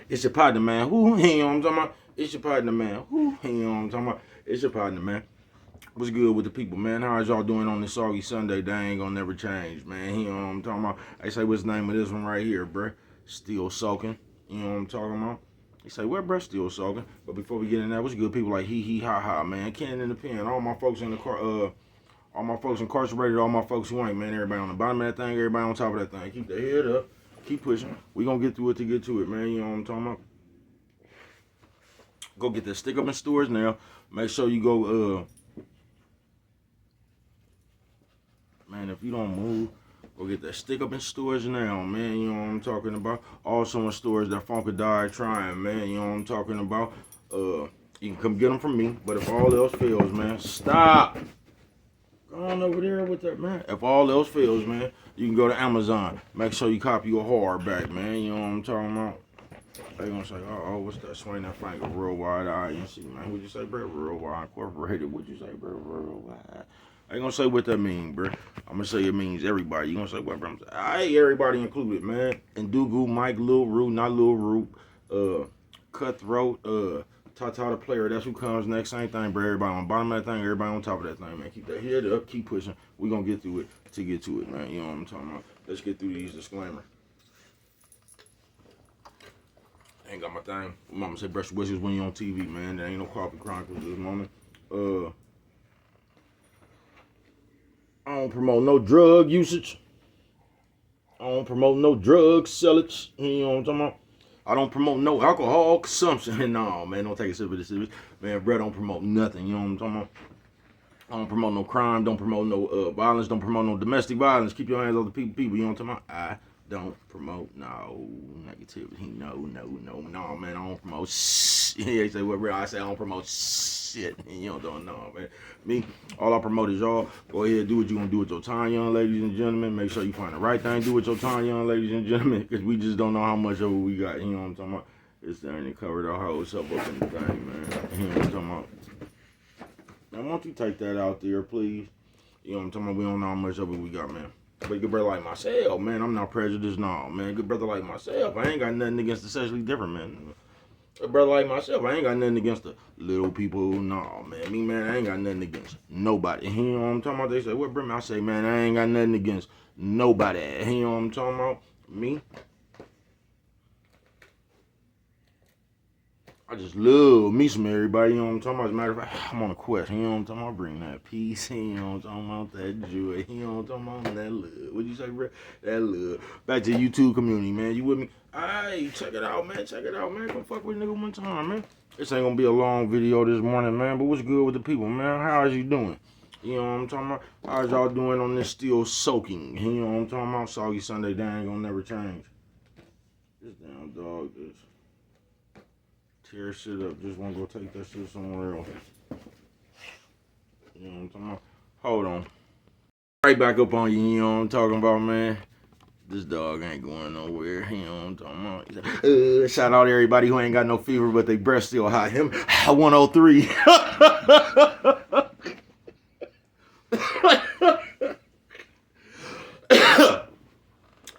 It's your partner, man. Who, you know what I'm talking about? It's your partner, man. Who, you know what I'm talking about? It's your partner, man. What's good with the people, man? How's y'all doing on this soggy Sunday? They ain't gonna never change, man. You know what I'm talking about? I say, what's the name of this one right here, bruh? Still soaking. You know what I'm talking about? They say, well, bruh, still soaking. But before we get in that, what's good people like hee ha ha, man? Cannon in the pen. All my folks in the car, all my folks incarcerated, all my folks who ain't, man. Everybody on the bottom of that thing, everybody on top of that thing. Keep their head up. Keep pushing. We gonna get through it to get to it, man. You know what I'm talking about? Go get that stick up in stores now. Make sure you go, man, if you don't move, go get that stick up in stores now, man. You know what I'm talking about? Also in stores that Funka died trying, man. You know what I'm talking about? You can come get them from me, but if all else fails, man, stop. Go on over there with that, man. If all else fails, man, you can go to Amazon. Make sure you copy your hardback, man. You know what I'm talking about? They gonna say, oh, what's that? Swing that finger, worldwide INC, man. What'd you say, bro? Worldwide Incorporated. What'd you say, bro? Worldwide. I ain't gonna say what that mean, bro. I'm gonna say it means everybody. You gonna say what, bro? I'm saying, I ain't everybody included, man. And Dugu, Mike, Lil Root, not Lil Root, Cutthroat, Tata the player. That's who comes next. Same thing, bro. Everybody on the bottom of that thing, everybody on top of that thing, man. Keep that head up, keep pushing. We gonna get through it to get to it, man. You know what I'm talking about? Let's get through these disclaimers. I ain't got my thing. Mama said brush your wishes when you on TV, man. There ain't no Coffee Chronicles this moment. I don't promote no drug usage. I don't promote no drug sellage. You know what I'm talking about? I don't promote no alcohol consumption. No, man, don't take it serious. Man, bro, don't promote nothing. You know what I'm talking about? I don't promote no crime. Don't promote no violence. Don't promote no domestic violence. Keep your hands off the people. You know what I'm talking about? I don't promote no negativity. No, man. I don't promote shit. They say what, bro? I say I don't promote shit. You don't know, man. Me, all I promote is y'all. Go ahead, do what you gonna do with your time, young ladies and gentlemen. Make sure you find the right thing. Do with your time, young ladies and gentlemen, because we just don't know how much of it we got. You know what I'm talking about? It's there and it covered our whole stuff up in the thing, man. You know what I'm talking about? Now, why don't you take that out there, please? You know what I'm talking about? We don't know how much of it we got, man. But a good brother like myself, man, I'm not prejudiced, no, man. A good brother like myself, I ain't got nothing against the sexually different, man. A brother like myself, I ain't got nothing against the little people, no, man. Me, man, I ain't got nothing against nobody. You know what I'm talking about? They say, what, bro? I say, man, I ain't got nothing against nobody. You know what I'm talking about? Me, I just love me some everybody, you know what I'm talking about? As a matter of fact, I'm on a quest, you know what I'm talking about? Bring that peace, you know what I'm talking about? That joy, you know what I'm talking about? That love. What'd you say, bro? That love. Back to the YouTube community, man. You with me? Hey, check it out, man. Check it out, man. Come fuck with a nigga one time, man. This ain't gonna be a long video this morning, man, but what's good with the people, man? How is you doing? You know what I'm talking about? How's y'all doing on this still soaking? You know what I'm talking about? Soggy Sunday, they ain't gonna never change. This damn dog is tear shit up. Just want to go take that shit somewhere else. You know what I'm talking about? Hold on. Right back up on you, you know what I'm talking about, man. This dog ain't going nowhere. You know what I'm talking about? Shout out to everybody who ain't got no fever, but they breath still hot. Him, 103.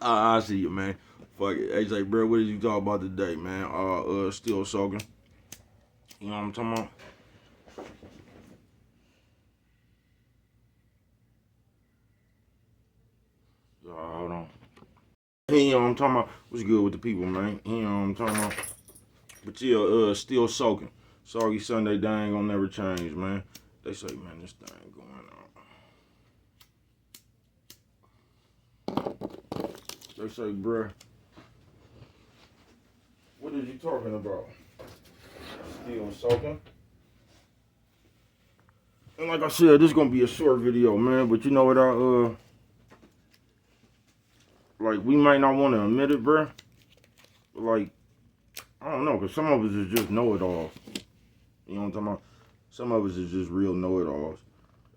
I see you, man. Fuck it. Hey, say, bro, what did you talk about today, man? Still soaking. You know what I'm talking about? Hold on. You know what I'm talking about? What's good with the people, man? You know what I'm talking about? But yeah, still soaking. Soggy Sunday, they ain't gonna never change, man. They say, man, this thing going on. They say, bruh, what is you talking about? Still soaking? And like I said, this gonna be a short video, man. But you know what like, we might not want to admit it, bruh. But like, I don't know, because some of us is just know-it-alls. You know what I'm talking about? Some of us is just real know-it-alls.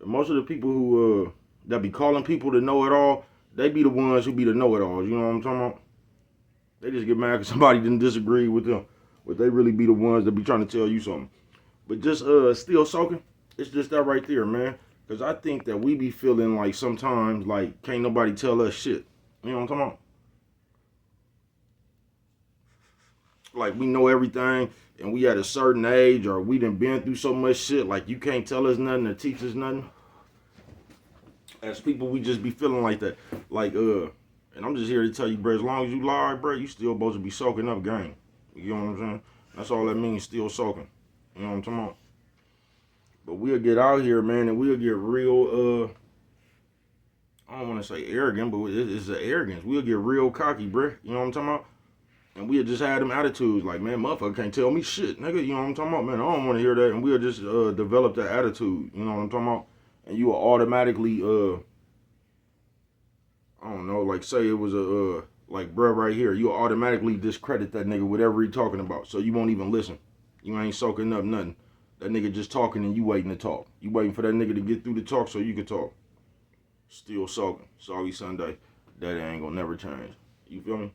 And most of the people who, that be calling people to know-it-all, they be the ones who be the know-it-alls. You know what I'm talking about? They just get mad because somebody didn't disagree with them. But they really be the ones that be trying to tell you something. But just still soaking, it's just that right there, man. Because I think that we be feeling like sometimes, like, can't nobody tell us shit. You know what I'm talking about? like we know everything and we at a certain age or we done been through so much shit, like you can't tell us nothing or teach us nothing. As people, we just be feeling like that. Like, and I'm just here to tell you, bro, as long as you lie, bro, you still supposed to be soaking up game. You know what I'm saying? That's all that means, still soaking. You know what I'm talking about? But we'll get out here, man, and we'll get real, I don't want to say arrogant, but it's the arrogance. We'll get real cocky, bro. You know what I'm talking about? And we'll just have them attitudes like, man, motherfucker can't tell me shit, nigga. You know what I'm talking about? Man, I don't want to hear that. And we'll just develop that attitude. You know what I'm talking about? And you will automatically, I don't know, like say it was a, like bruh right here. You'll automatically discredit that nigga, whatever he talking about. So you won't even listen. You ain't soaking up nothing. That nigga just talking and you waiting to talk. You waiting for that nigga to get through the talk so you can talk. Still soaking. Soggy Sunday. That ain't gonna never change. You feel me?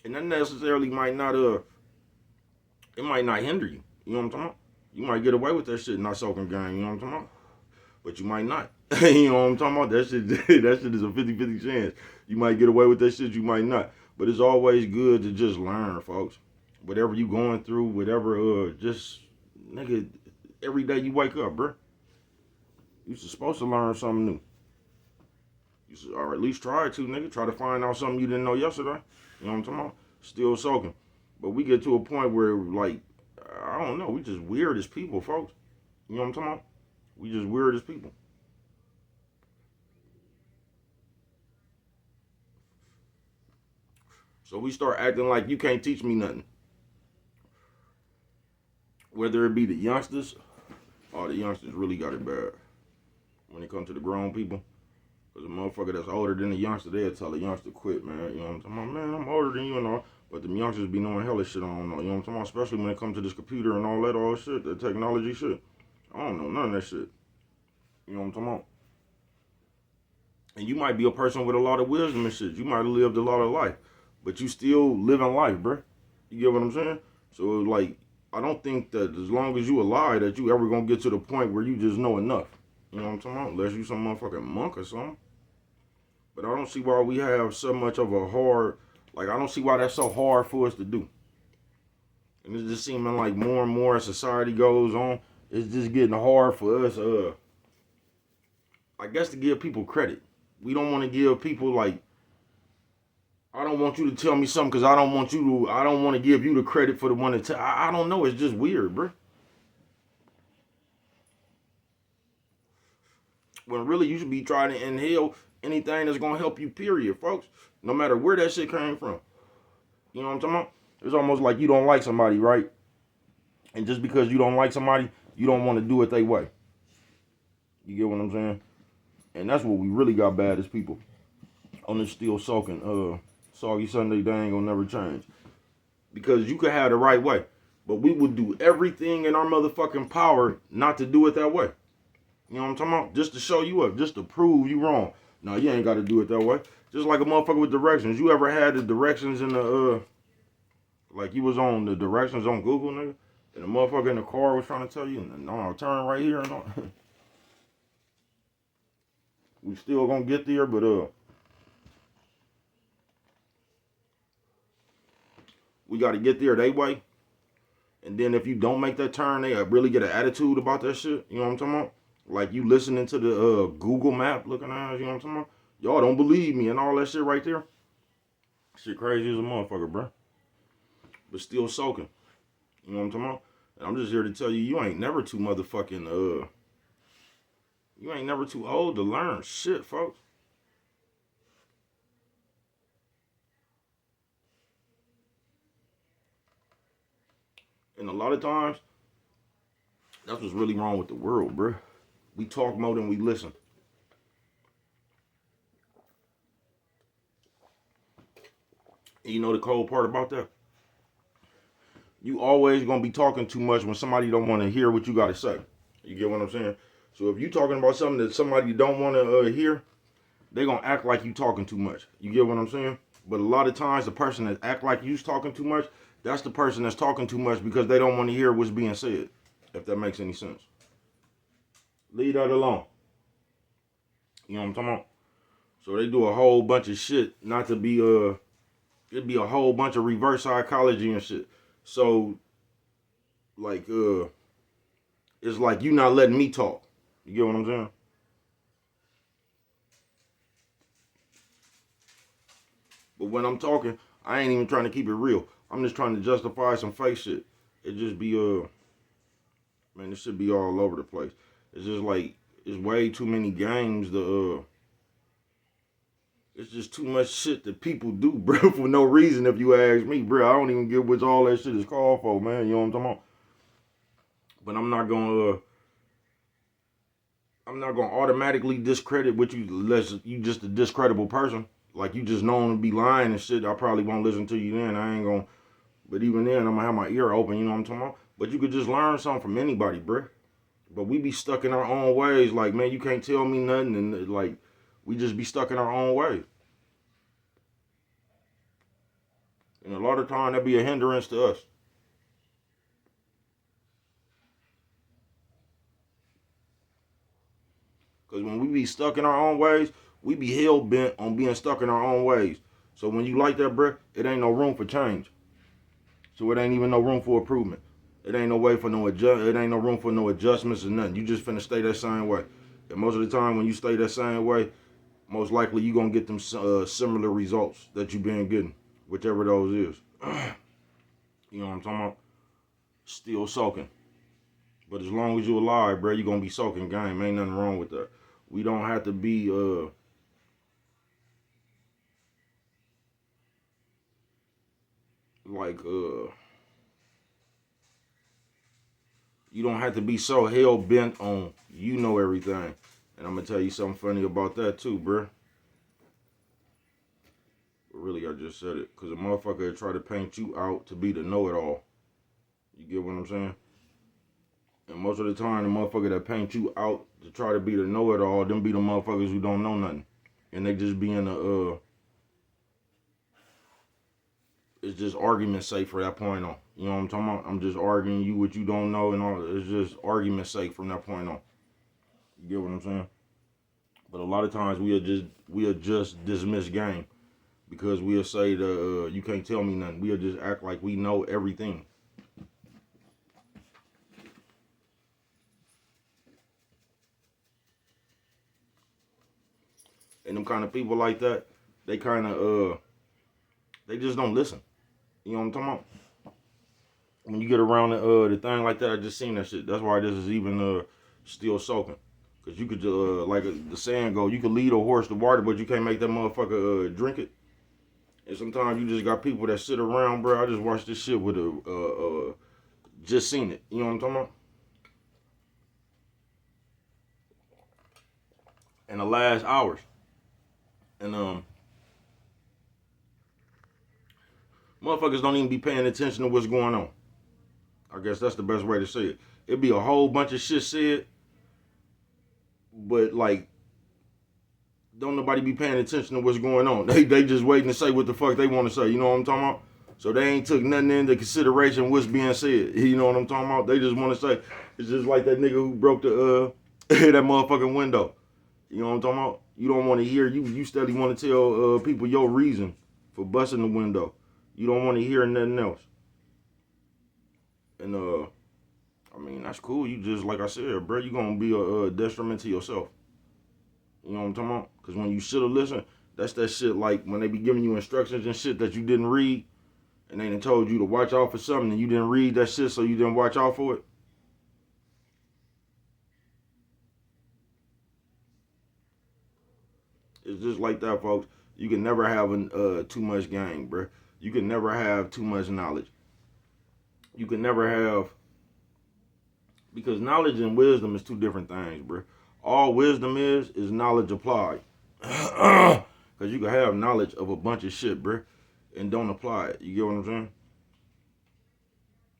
And that necessarily might not it might not hinder you. You know what I'm talking about? You might get away with that shit not soaking game, you know what I'm talking about? But you might not. You know what I'm talking about? That shit that shit is a 50-50 chance. You might get away with that shit, you might not. But it's always good to just learn, folks. Whatever you going through, whatever just nigga, every day you wake up, bruh. You're supposed to learn something new. You should, or at least try to, nigga. Try to find out something you didn't know yesterday. You know what I'm talking about? Still soaking. But we get to a point where, like, I don't know, we just weird as people, folks. You know what I'm talking about? We just weird as people. So we start acting like you can't teach me nothing. Whether it be the youngsters, or the youngsters really got it bad. When it comes to the grown people. Because a motherfucker that's older than the youngster, they'll tell the youngster quit, man. You know what I'm talking about? Man, I'm older than you and all. But the youngsters be knowing hella shit I don't know. You know what I'm talking about? Especially when it comes to this computer and all that shit, that technology shit. I don't know none of that shit. You know what I'm talking about? And you might be a person with a lot of wisdom and shit. You might have lived a lot of life. But you still living life, bruh. You get what I'm saying? So, like, I don't think that as long as you alive that you ever gonna get to the point where you just know enough. You know what I'm talking about? Unless you some motherfucking monk or something. But I don't see why we have so much of a hard, like, I don't see why that's so hard for us to do. And it's just seeming like more and more as society goes on, it's just getting hard for us, I guess, to give people credit. We don't want to give people, like, I don't want you to tell me something because I don't want to give you the credit for the one that I don't know. It's just weird, bro. When really you should be trying to inhale anything that's going to help you, period, folks. No matter where that shit came from. You know what I'm talking about? It's almost like you don't like somebody, right? And just because you don't like somebody, you don't want to do it their way. You get what I'm saying? And that's what we really got bad as people. On this still soaking, soggy Sunday, they ain't gonna never change. Because you could have the right way. But we would do everything in our motherfucking power not to do it that way. You know what I'm talking about? Just to show you up, just to prove you wrong. No, you ain't gotta do it that way. Just like a motherfucker with directions. You ever had the directions in the like you was on the directions on Google, nigga? And the motherfucker in the car was trying to tell you, no, turn right here and all. We still gonna get there, but we gotta get there they way. And then if you don't make that turn, they really get an attitude about that shit. You know what I'm talking about? Like you listening to the Google map looking at us, you know what I'm talking about? Y'all don't believe me and all that shit right there. Shit crazy as a motherfucker, bro. But still soaking. You know what I'm talking about? And I'm just here to tell you, you ain't never too motherfucking, you ain't never too old to learn shit, folks. And a lot of times, that's what's really wrong with the world, bro. We talk more than we listen. And you know the cold part about that? You always gonna be talking too much when somebody don't want to hear what you gotta say. You get what I'm saying? So if you talking about something that somebody don't want to hear, they gonna act like you talking too much. You get what I'm saying? But a lot of times, the person that act like you's talking too much, that's the person that's talking too much because they don't want to hear what's being said. If that makes any sense. Leave that alone. You know what I'm talking about? So they do a whole bunch of shit, not to be it'd be a whole bunch of reverse psychology and shit. So like it's like you not letting me talk. You get what I'm saying? But when I'm talking, I ain't even trying to keep it real. I'm just trying to justify some fake shit. It just be man, this should be all over the place. It's just like it's way too many games to it's just too much shit that people do, bro, for no reason. If you ask me, bro, I don't even get what all that shit is called for, man. You know what I'm talking about? But I'm not gonna automatically discredit what you unless you just a discreditable person. Like you just known to be lying and shit. I probably won't listen to you then. I ain't gonna. But even then, I'm gonna have my ear open. You know what I'm talking about? But you could just learn something from anybody, bro. But we be stuck in our own ways. Like man, you can't tell me nothing, and like we just be stuck in our own ways. And a lot of time that be a hindrance to us. Because when we be stuck in our own ways, we be hell bent on being stuck in our own ways. So when you like that, bruh, it ain't no room for change. So it ain't even no room for improvement. It ain't no way for no adjust. It ain't no room for no adjustments or nothing. You just finna stay that same way. And most of the time, when you stay that same way, most likely you gonna get them similar results that you been getting, whichever those is. You know what I'm talking about? Still soaking. But as long as you alive, bro, you gonna be soaking game. Ain't nothing wrong with that. We don't have to be like you don't have to be so hell bent on you know everything. And I'm gonna tell you something funny about that too, bruh. But really, I just said it because a motherfucker try to paint you out to be the know-it-all. You get what I'm saying? And most of the time, the motherfucker that paint you out to try to be the know-it-all, them be the motherfuckers who don't know nothing, and they just be in a it's just argument sake for that point on. You know what I'm talking about? I'm just arguing you what you don't know and all. It's just argument sake from that point on. You get what I'm saying? But a lot of times we'll just dismiss game because we'll say that you can't tell me nothing. We'll just act like we know everything. And them kind of people like that, they kind of they just don't listen. You know what I'm talking about? When you get around the thing like that, I just seen that shit. That's why this is even still soaking. Cause you could like the saying go, you could lead a horse to water, but you can't make that motherfucker drink it. And sometimes you just got people that sit around, bro. I just watched this shit with just seen it. You know what I'm talking about? In the last hours, and motherfuckers don't even be paying attention to what's going on. I guess that's the best way to say it. It'd be a whole bunch of shit said, but like don't nobody be paying attention to what's going on. They just waiting to say what the fuck they want to say. You know what I'm talking about? So they ain't took nothing into consideration what's being said. You know what I'm talking about? They just want to say it's just like that nigga who broke the that motherfucking window. You know what I'm talking about? You don't want to hear you steadily want to tell people your reason for busting the window. You don't want to hear nothing else. And I mean that's cool. You just like I said, bro. You gonna be a detriment to yourself. You know what I'm talking about? Because when you should have listened, that's that shit like when they be giving you instructions and shit that you didn't read, and they done told you to watch out for something and you didn't read that shit, so you didn't watch out for it. It's just like that, folks. You can never have too much game, bro. You can never have too much knowledge. You can never have because knowledge and wisdom is two different things, bro. All wisdom is knowledge applied. Because you can have knowledge of a bunch of shit, bro, and don't apply it. You get what I'm saying?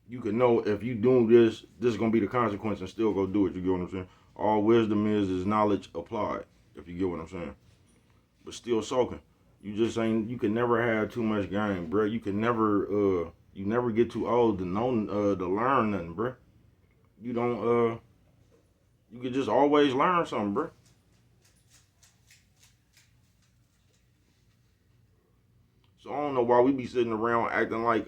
You can know if you do this is gonna be the consequence, and still go do it. You get what I'm saying? All wisdom is knowledge applied. If you get what I'm saying, but still soaking. You just ain't. You can never have too much game, bro. You can never. You never get too old to know to learn nothing, bro. You don't. You can just always learn something, bro. So I don't know why we be sitting around acting like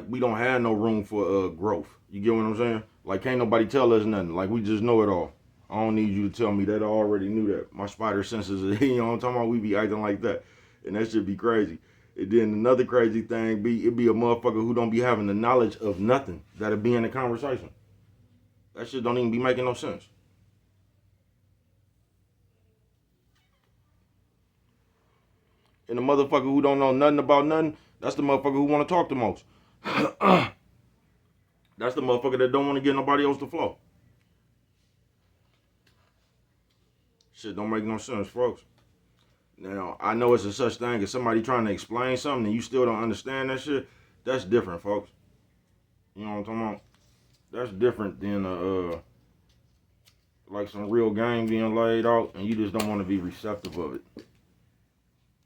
we don't have no room for growth. You get what I'm saying? Like can't nobody tell us nothing. Like we just know it all. I don't need you to tell me that. I already knew that. My spider senses, you know what I'm talking about? We be acting like that. And that should be crazy. And then another crazy thing be it be a motherfucker who don't be having the knowledge of nothing that'll be in the conversation. That shit don't even be making no sense. And the motherfucker who don't know nothing about nothing, that's the motherfucker who want to talk the most. That's the motherfucker that don't want to get nobody else to flow. Shit don't make no sense, folks. Now, I know it's a such thing as somebody trying to explain something and you still don't understand that shit. That's different, folks. You know what I'm talking about? That's different than like some real game being laid out and you just don't want to be receptive of it.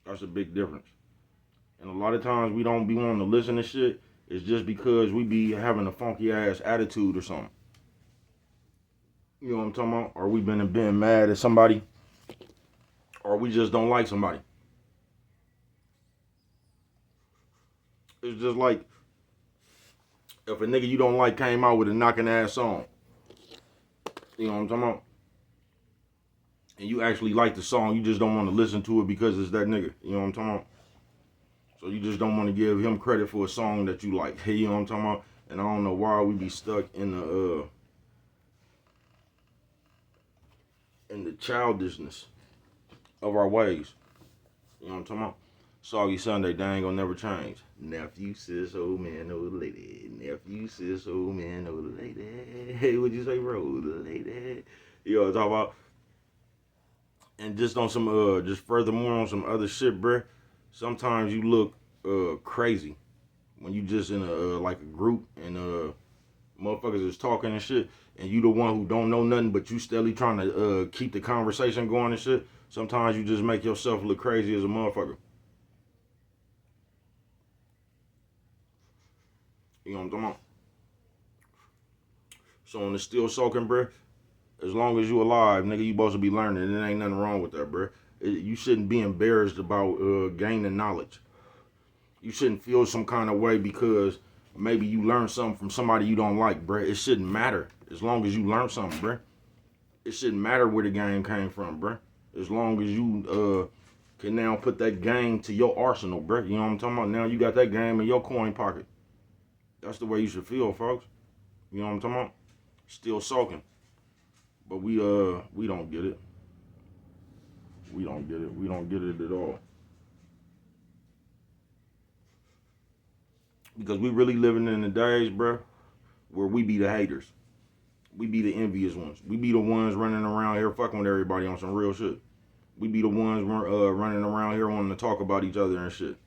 That's a big difference. And a lot of times we don't be wanting to listen to shit. It's just because we be having a funky ass attitude or something. You know what I'm talking about? Or we been mad at somebody. Or we just don't like somebody. It's just like if a nigga you don't like came out with a knocking ass song. You know what I'm talking about? And you actually like the song, you just don't want to listen to it because it's that nigga. You know what I'm talking about? So you just don't want to give him credit for a song that you like. Hey, you know what I'm talking about? And I don't know why we be stuck in the childishness of our ways. You know what I'm talking about? Soggy Sunday, they ain't gonna never change. Nephew, sis, old man, old lady. Nephew, sis, old man, old lady. Hey, what'd you say, bro? Old lady. You know what I'm talking about? And just on some, just furthermore on some other shit, bruh. Sometimes you look crazy when you just in like a group and motherfuckers is talking and shit, and you the one who don't know nothing, but you steadily trying to keep the conversation going and shit. Sometimes you just make yourself look crazy as a motherfucker. You know what I'm talking about? So when it's still soaking, bruh, as long as you alive, nigga, you supposed to be learning, and there ain't nothing wrong with that, bruh. You shouldn't be embarrassed about gaining knowledge. You shouldn't feel some kind of way because maybe you learned something from somebody you don't like, bruh. It shouldn't matter as long as you learn something, bruh. It shouldn't matter where the game came from, bruh. As long as you can now put that game to your arsenal, bruh. You know what I'm talking about? Now you got that game in your coin pocket. That's the way you should feel, folks. You know what I'm talking about? Still soaking. But we don't get it. We don't get it. We don't get it at all. Because we really living in the days, bruh, where we be the haters. We be the envious ones. We be the ones running around here fucking with everybody on some real shit. We be the ones running around here wanting to talk about each other and shit.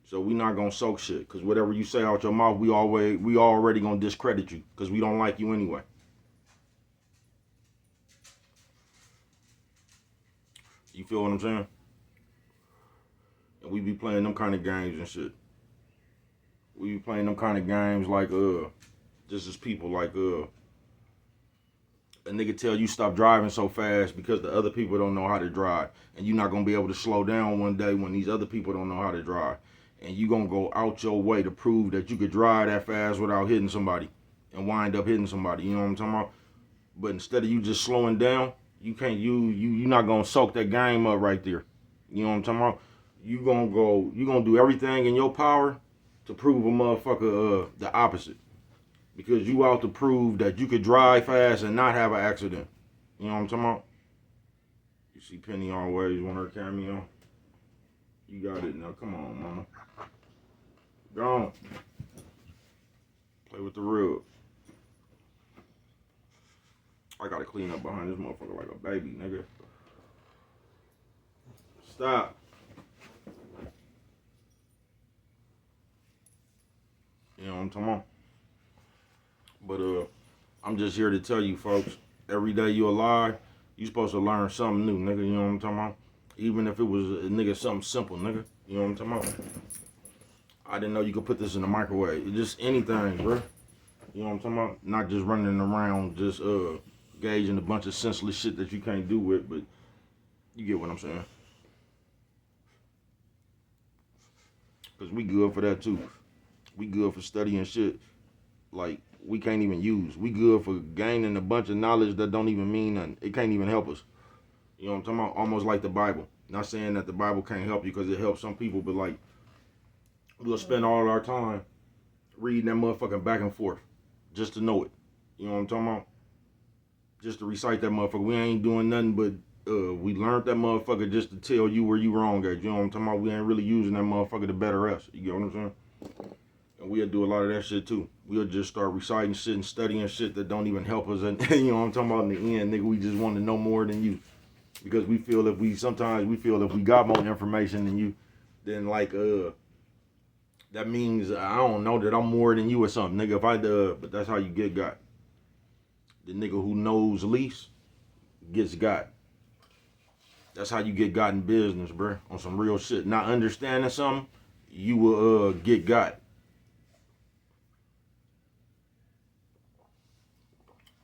So we not gonna soak shit. Cause whatever you say out your mouth, we already gonna discredit you. Cause we don't like you anyway. You feel what I'm saying? And we be playing them kind of games and shit. We be playing them kind of games like just as people like a nigga tell you stop driving so fast because the other people don't know how to drive. And you're not gonna be able to slow down one day when these other people don't know how to drive. And you gonna go out your way to prove that you could drive that fast without hitting somebody and wind up hitting somebody. You know what I'm talking about? But instead of you just slowing down, you not gonna soak that game up right there. You know what I'm talking about? You gonna do everything in your power to prove a motherfucker the opposite. Because you out to prove that you could drive fast and not have an accident. You know what I'm talking about? You see Penny always want her cameo. You got it now. Come on, mama. Go on. Play with the rug. I gotta clean up behind this motherfucker like a baby, nigga. Stop. You know what I'm talking about? But I'm just here to tell you folks, every day you alive, you supposed to learn something new, nigga. You know what I'm talking about? Even if it was a nigga something simple, nigga. You know what I'm talking about? I didn't know you could put this in the microwave. It's just anything, bro. You know what I'm talking about? Not just running around, just gauging a bunch of senseless shit that you can't do with, but you get what I'm saying. Because we good for that too. We good for studying shit like we can't even use. We good for gaining a bunch of knowledge that don't even mean nothing. It can't even help us. You know what I'm talking about? Almost like the Bible. Not saying that the Bible can't help you because it helps some people, but like we'll spend all our time reading that motherfucking back and forth just to know it. You know what I'm talking about? Just to recite that motherfucker. We ain't doing nothing but we learned that motherfucker just to tell you where you wrong at. You know what I'm talking about? We ain't really using that motherfucker to better us. You get what I'm saying? And we'll do a lot of that shit too. We'll just start reciting shit and studying shit that don't even help us. And you know what I'm talking about? In the end, nigga, we just want to know more than you. Because we feel if we got more information than you, then like that means I don't know that I'm more than you or something, nigga. But that's how you get got. The nigga who knows least gets got. That's how you get got in business, bruh. On some real shit. Not understanding something, you will get got.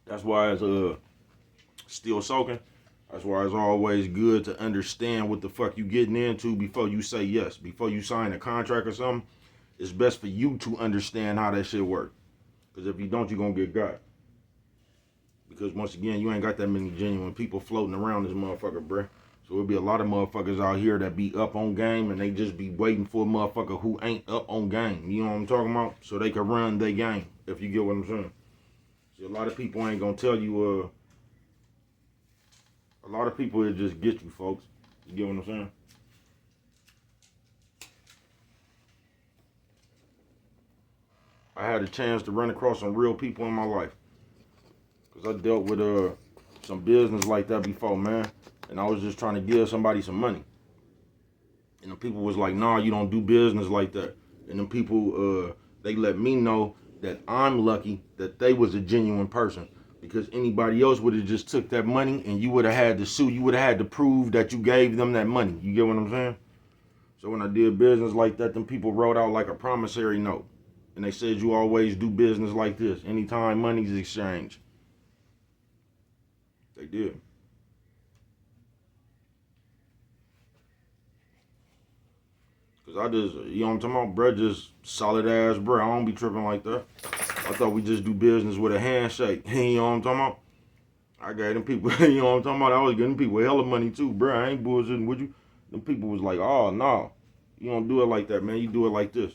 That's why it's still soaking. That's why it's always good to understand what the fuck you getting into before you say yes. Before you sign a contract or something, it's best for you to understand how that shit works. Because if you don't, you're going to get got. Because once again, you ain't got that many genuine people floating around this motherfucker, bruh. So there'll be a lot of motherfuckers out here that be up on game and they just be waiting for a motherfucker who ain't up on game. You know what I'm talking about? So they can run their game, if you get what I'm saying. See, a lot of people ain't going to tell you, a lot of people will just get you, folks. You get what I'm saying? I had a chance to run across some real people in my life. Because I dealt with some business like that before, man. And I was just trying to give somebody some money. And the people was like, nah, you don't do business like that. And the people, they let me know that I'm lucky that they was a genuine person. Because anybody else would have just took that money and you would have had to sue. You would have had to prove that you gave them that money. You get what I'm saying? So when I did business like that, them people wrote out like a promissory note. And they said you always do business like this. Anytime money's exchanged. They did. Cause I just, you know what I'm talking about, bruh, just solid ass, bruh. I don't be tripping like that. I thought we just do business with a handshake. You know what I'm talking about? I gave them people, you know what I'm talking about? I was getting people hella money too, bruh. I ain't bullshitting with you. Them people was like, oh, no. You don't do it like that, man. You do it like this.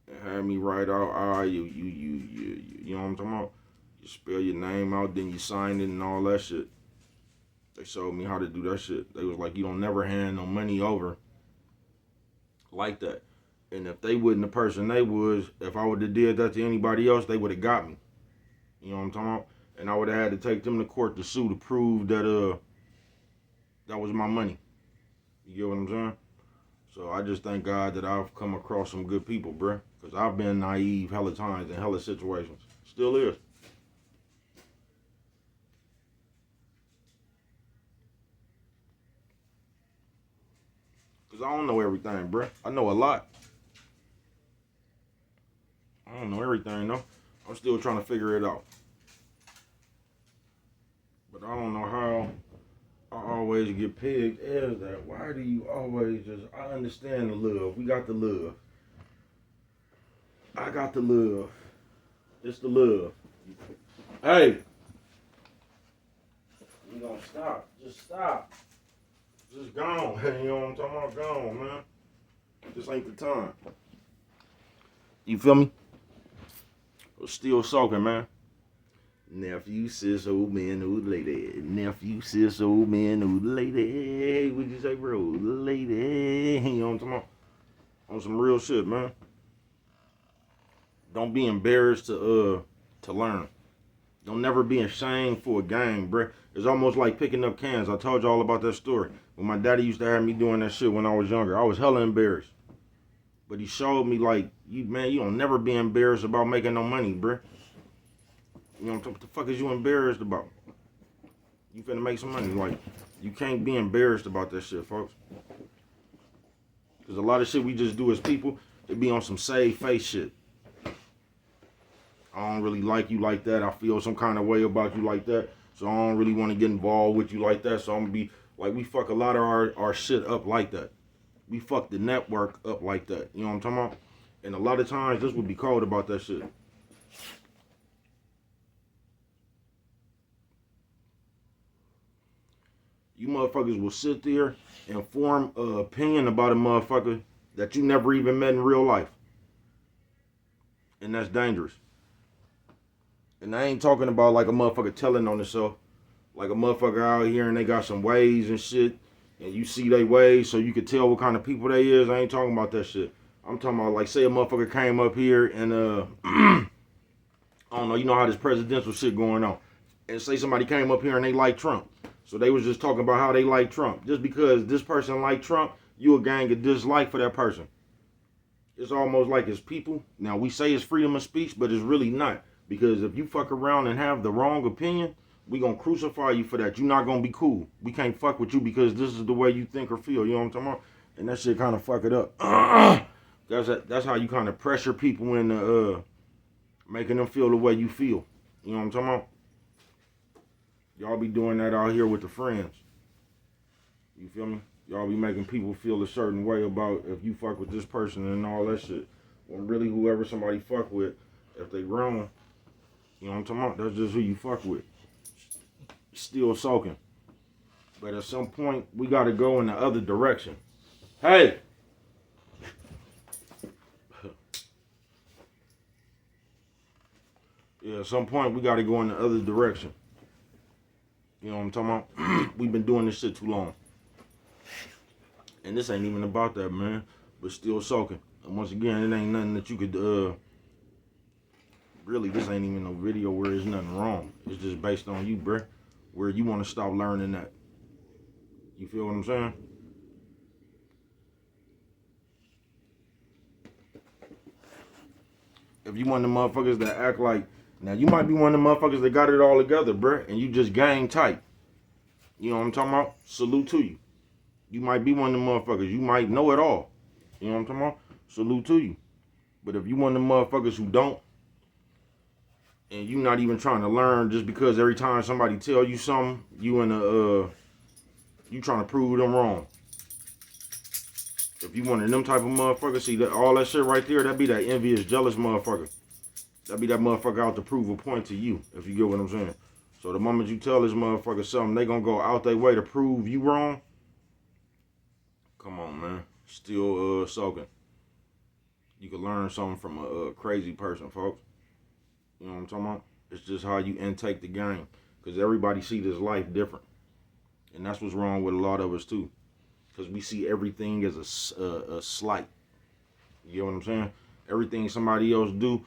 And had me write out, you know what I'm talking about? You spell your name out, then you sign it and all that shit. They showed me how to do that shit. They was like, you don't never hand no money over like that. And if they wasn't the person they was, if I would have did that to anybody else, they would have got me. You know what I'm talking about? And I would have had to take them to court to sue to prove that that was my money. You get what I'm saying? So I just thank God that I've come across some good people, bruh. Because I've been naive hella times in hella situations. Still is. Because I don't know everything, bruh. I know a lot. I don't know everything, though. I'm still trying to figure it out. But I don't know how I always get pegged as that. Why do you always just... I understand the love. We got the love. I got the love. It's the love. Hey. You gonna stop. Just stop. Just gone. You know what I'm talking about? Gone, man. This ain't the time. You feel me? Still soaking, man. Nephew, sis, old man, old lady. Nephew, sis, old man, old lady. What'd you say, bro? Old lady. You know what I'm talking about? On some real shit, man. Don't be embarrassed to learn. Don't never be ashamed for a game, bruh. It's almost like picking up cans. I told you all about that story. When my daddy used to have me doing that shit when I was younger, I was hella embarrassed. But he showed me like, you don't never be embarrassed about making no money, bruh. You know what the fuck is you embarrassed about? You finna make some money. Like, you can't be embarrassed about that shit, folks. Because a lot of shit we just do as people, it be on some save face shit. I don't really like you like that. I feel some kind of way about you like that. So I don't really want to get involved with you like that. So I'm going to be like, we fuck a lot of our shit up like that. We fuck the network up like that. You know what I'm talking about? And a lot of times, this would be cold about that shit. You motherfuckers will sit there and form an opinion about a motherfucker that you never even met in real life. And that's dangerous. And I ain't talking about like a motherfucker telling on himself. Like a motherfucker out here and they got some ways and shit. And you see they ways so you can tell what kind of people they is. I ain't talking about that shit. I'm talking about like say a motherfucker came up here and I don't know, you know how this presidential shit going on. And say somebody came up here and they like Trump. So they was just talking about how they like Trump. Just because this person like Trump, you a gang of dislike for that person. It's almost like it's people. Now we say it's freedom of speech, but it's really not. Because if you fuck around and have the wrong opinion, we gonna crucify you for that. You're not gonna be cool. We can't fuck with you because this is the way you think or feel. You know what I'm talking about? And that shit kind of fuck it up. That's how you kind of pressure people into making them feel the way you feel. You know what I'm talking about? Y'all be doing that out here with the friends. You feel me? Y'all be making people feel a certain way about if you fuck with this person and all that shit. When really whoever somebody fuck with, if they grown, you know what I'm talking about? That's just who you fuck with. Still soaking. But at some point, we gotta go in the other direction. Hey! Yeah, at some point, we gotta go in the other direction. You know what I'm talking about? We've been doing this shit too long. And this ain't even about that, man. But still soaking. And once again, it ain't nothing that you could, really, this ain't even no video where there's nothing wrong. It's just based on you, bruh. Where you want to stop learning that. You feel what I'm saying? If you one of the motherfuckers that act like, now you might be one of the motherfuckers that got it all together, bruh, and you just gang tight. You know what I'm talking about? Salute to you. You might be one of the motherfuckers. You might know it all. You know what I'm talking about? Salute to you. But if you one of the motherfuckers who don't, and you not even trying to learn just because every time somebody tell you something, you trying to prove them wrong. If you one of them type of motherfuckers, see that all that shit right there, that be that envious, jealous motherfucker. That be that motherfucker out to prove a point to you, if you get what I'm saying. So the moment you tell this motherfucker something, they gonna go out their way to prove you wrong. Come on, man. Still soaking. You can learn something from a crazy person, folks. You know what I'm talking about? It's just how you intake the game. Because everybody see this life different. And that's what's wrong with a lot of us, too. Because we see everything as a slight. You know what I'm saying? Everything somebody else do,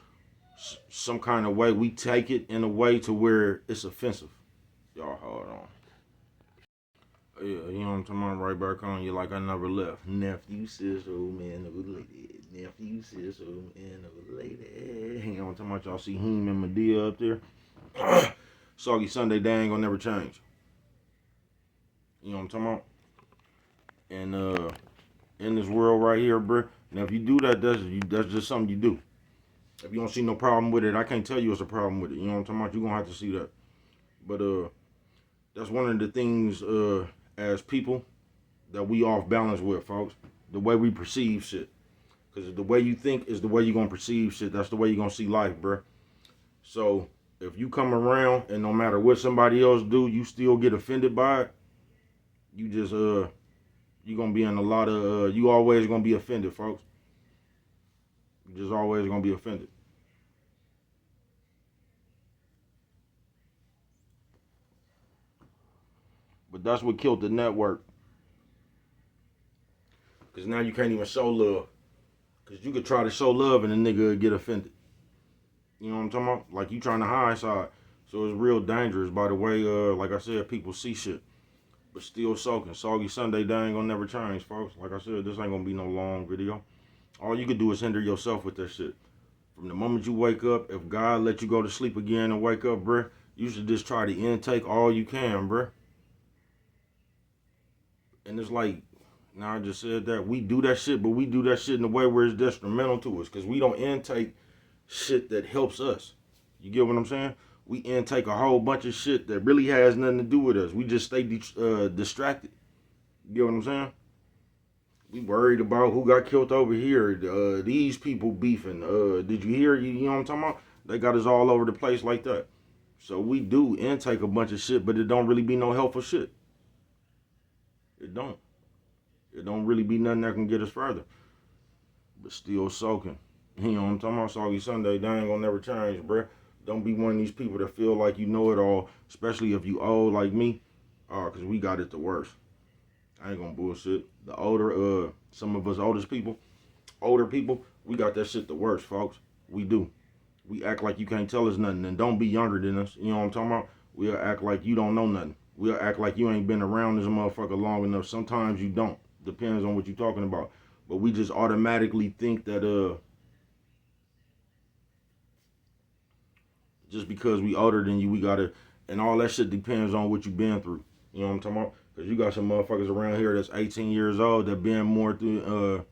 some kind of way, we take it in a way to where it's offensive. Y'all hold on. Yeah, you know what I'm talking about? Right back on you like I never left. Nephew says, oh man of a lady. Nephew says, oh man of a lady. You know what I'm talking about? Y'all see him and Medea up there? Soggy Sunday, they ain't gonna never change. You know what I'm talking about? And in this world right here, bro. Now if you do that, that's just something you do. If you don't see no problem with it, I can't tell you it's a problem with it. You know what I'm talking about? You're gonna have to see that. But that's one of the things as people that we off balance with, folks. The way we perceive shit. Because the way you think is the way you're going to perceive shit. That's the way you're going to see life, bruh. So, if you come around and no matter what somebody else do, you still get offended by it, you just, you're going to be in a lot of, you always going to be offended, folks. You just always going to be offended. But that's what killed the network. Because now you can't even show love. Because you could try to show love and a nigga would get offended. You know what I'm talking about? Like you trying to hide side. So it's real dangerous by the way, like I said, people see shit. But still soaking. Soggy Sunday, they ain't gonna never change, folks. Like I said, this ain't gonna be no long video. All you can do is hinder yourself with that shit. From the moment you wake up, if God let you go to sleep again and wake up, bruh, you should just try to intake all you can, bruh. And it's like, now I just said that, we do that shit, but we do that shit in a way where it's detrimental to us. Because we don't intake shit that helps us. You get what I'm saying? We intake a whole bunch of shit that really has nothing to do with us. We just stay distracted. You get what I'm saying? We worried about who got killed over here. These people beefing. Did you hear? You know what I'm talking about? They got us all over the place like that. So we do intake a bunch of shit, but it don't really be no helpful shit. It don't. It don't really be nothing that can get us further. But still soaking. You know what I'm talking about? Soggy Sunday, they ain't gonna never change, bruh. Don't be one of these people that feel like you know it all, especially if you old like me. Cause we got it the worst. I ain't gonna bullshit. The older, some of us older people, we got that shit the worst, folks. We do. We act like you can't tell us nothing, and don't be younger than us. You know what I'm talking about? We'll act like you don't know nothing. We'll act like you ain't been around this motherfucker long enough. Sometimes you don't. Depends on what you're talking about. But we just automatically think that just because we older than you, we gotta, and all that shit depends on what you been through. You know what I'm talking about? Cause you got some motherfuckers around here that's 18 years old that been more through,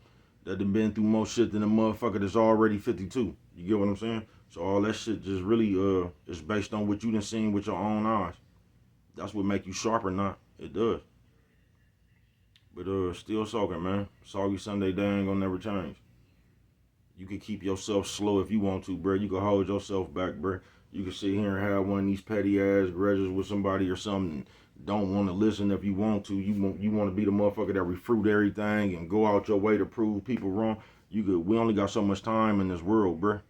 that done been through more shit than a motherfucker that's already 52. You get what I'm saying? So all that shit just really is based on what you done seen with your own eyes. That's what make you sharper, not it does. But still soaking, man. Soggy Sunday day ain't gonna never change. You can keep yourself slow if you want to, bro. You can hold yourself back, bro. You can sit here and have one of these petty ass grudges with somebody or something. Don't want to listen if you want to. You want to be the motherfucker that refute everything and go out your way to prove people wrong. You could. We only got so much time in this world, bro.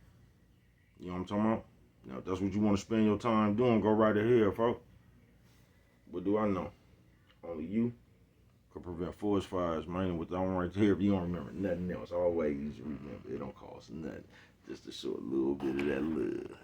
You know what I'm talking about? Now, if that's what you want to spend your time doing, go right ahead, folks. What do I know? Only you could prevent forest fires, man. With that one right here, if you don't remember nothing else, always remember it don't cost nothing. Just to show a little bit of that love.